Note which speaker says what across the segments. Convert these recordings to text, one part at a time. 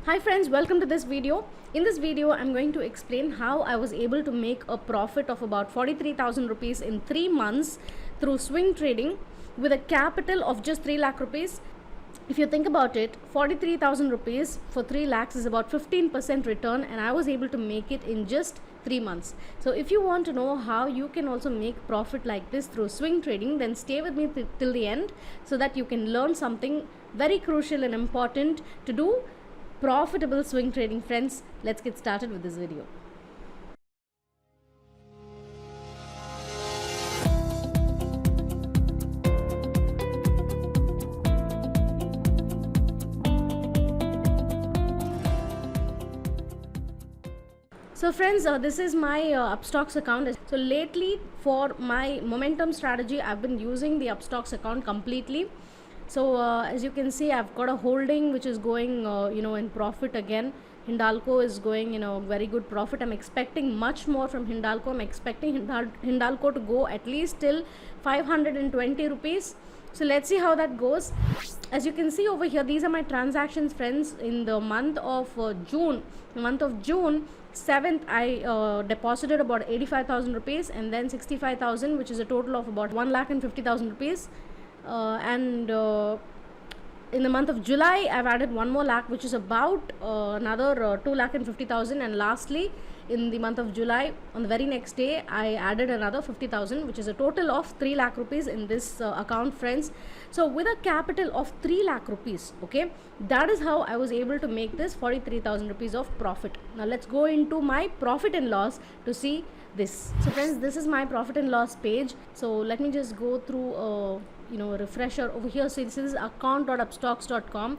Speaker 1: Hi friends, welcome to this video. In this video, I'm going to explain how I was able to make a profit of about 43,000 rupees in 3 months through swing trading with a capital of just 3 lakh rupees. If you think about it, 43,000 rupees for 3 lakhs is about 15% return, and I was able to make it in just 3 months. So if you want to know how you can also make profit like this through swing trading, then stay with me till the end so that you can learn something very crucial and important to do profitable swing trading. Friends, let's get started with this video. So friends, this is my Upstox account. So lately for my momentum strategy, I've been using the Upstox account completely. So as you can see, I've got a holding which is going in profit again. Hindalco is going very good profit. I'm expecting much more from Hindalco. I'm expecting Hindalco to go at least till 520 rupees. So let's see how that goes. As you can see over here, these are my transactions, friends. In the month of June 7th, I deposited about 85,000 rupees and then 65,000, which is a total of about 1,50,000 rupees. In the month of July, I've added one more lakh, which is about another 2,50,000. And lastly, in the month of July, on the very next day, I added another 50,000, which is a total of 3 lakh rupees in this account, friends. So with a capital of 3 lakh rupees, okay, that is how I was able to make this 43,000 rupees of profit. Now let's go into my profit and loss to see this. So friends, this is my profit and loss page. So let me just go through a refresher over here. So this is account.upstox.com.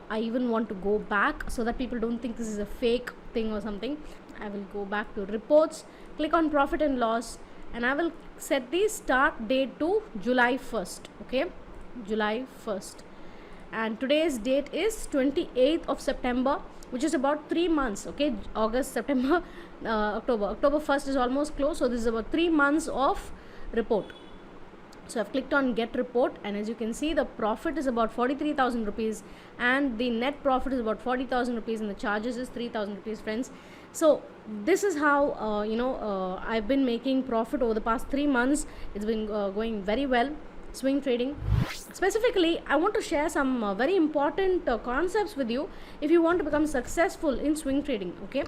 Speaker 1: I even want to go back so that people don't think this is a fake thing or something. I will go back to reports, click on profit and loss, and I will set the start date to July 1st. Okay, July 1st, and today's date is 28th of September, which is about 3 months. Okay, August, September, October 1st is almost close. So this is about 3 months of report. So I've clicked on get report, and as you can see, the profit is about 43,000 rupees and the net profit is about 40,000 rupees and the charges is 3,000 rupees, friends. So this is how I've been making profit over the past 3 months. It's been going very well, swing trading. Specifically, I want to share some very important concepts with you if you want to become successful in swing trading. Okay,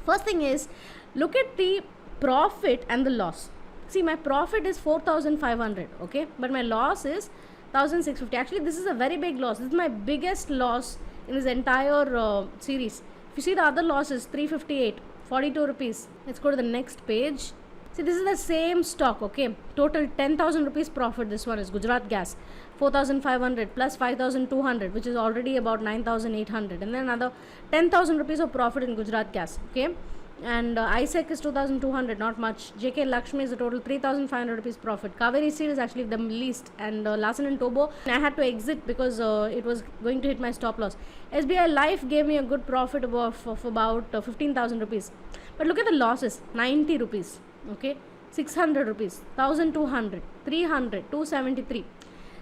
Speaker 1: first thing is, look at the profit and the loss. See, my profit is 4,500, okay, but my loss is 1,650. Actually, this is a very big loss. This is my biggest loss in this entire series. If you see, the other loss is 358, 42 rupees. Let's go to the next page. See, this is the same stock, okay, total 10,000 rupees profit. This one is Gujarat Gas, 4,500 plus 5,200, which is already about 9,800, and then another 10,000 rupees of profit in Gujarat Gas, okay. And ISEC is 2,200, not much. JK Lakshmi is a total 3,500 rupees profit. Kaveri Seed is actually the least, and Larsen and Tobo, I had to exit because it was going to hit my stop loss. SBI Life gave me a good profit of about 15,000 rupees. But look at the losses: 90 rupees, okay, 600 rupees, 1,200, 300, 273.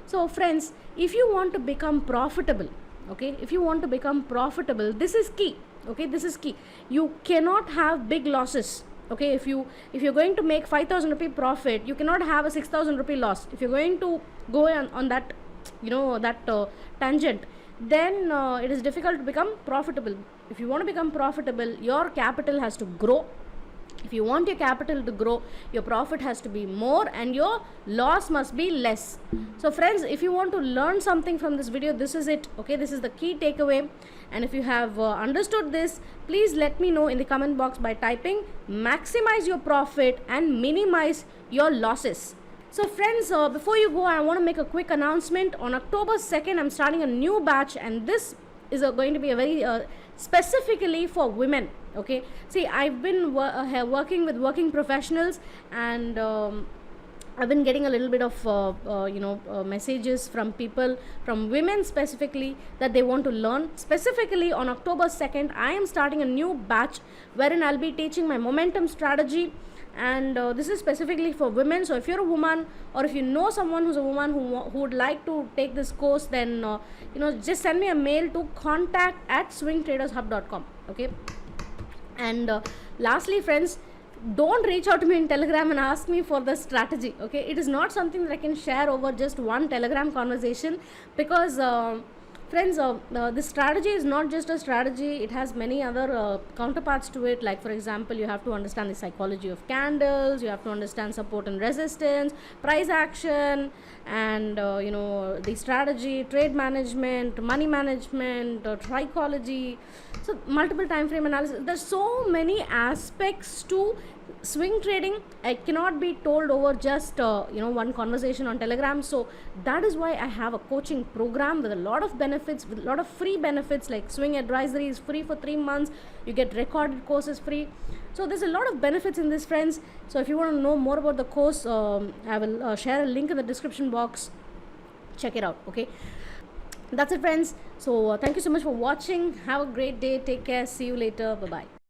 Speaker 1: So friends, if you want to become profitable, okay, if you want to become profitable, this is key. Okay, this is key. You cannot have big losses. Okay, if you're going to make 5,000 rupee profit, you cannot have a 6,000 rupee loss. If you're going to go on that tangent, then it is difficult to become profitable. If you want to become profitable, your capital has to grow. If you want your capital to grow, your profit has to be more and your loss must be less. So friends, if you want to learn something from this video, this is it. Okay, this is the key takeaway. And if you have understood this, please let me know in the comment box by typing maximize your profit and minimize your losses. So friends, before you go, I want to make a quick announcement. On October 2nd, I'm starting a new batch, and this is going to be a very specifically for women. Okay, see, I've been working with working professionals, and I've been getting a little bit of messages from people, from women specifically, that they want to learn. Specifically on October 2nd, I am starting a new batch wherein I'll be teaching my momentum strategy, and this is specifically for women. So if you're a woman, or if you know someone who's a woman who would like to take this course, then just send me a mail to contact@swingtradershub.com. Okay. And lastly, friends, don't reach out to me in Telegram and ask me for the strategy. Okay, it is not something that I can share over just one Telegram conversation, because friends, this strategy is not just a strategy. It has many other counterparts to it. Like, for example, you have to understand the psychology of candles, you have to understand support and resistance, price action, and the strategy, trade management, money management, trichology, so multiple time frame analysis. There's so many aspects to swing trading. I cannot be told over just one conversation on Telegram. So that is why I have a coaching program with a lot of benefits, with a lot of free benefits, like swing advisory is free for 3 months, you get recorded courses free. So there's a lot of benefits in this, friends. So if you want to know more about the course, I will share a link in the description box. Check it out. Okay, that's it, friends. So thank you so much for watching. Have a great day. Take care. See you later. Bye bye.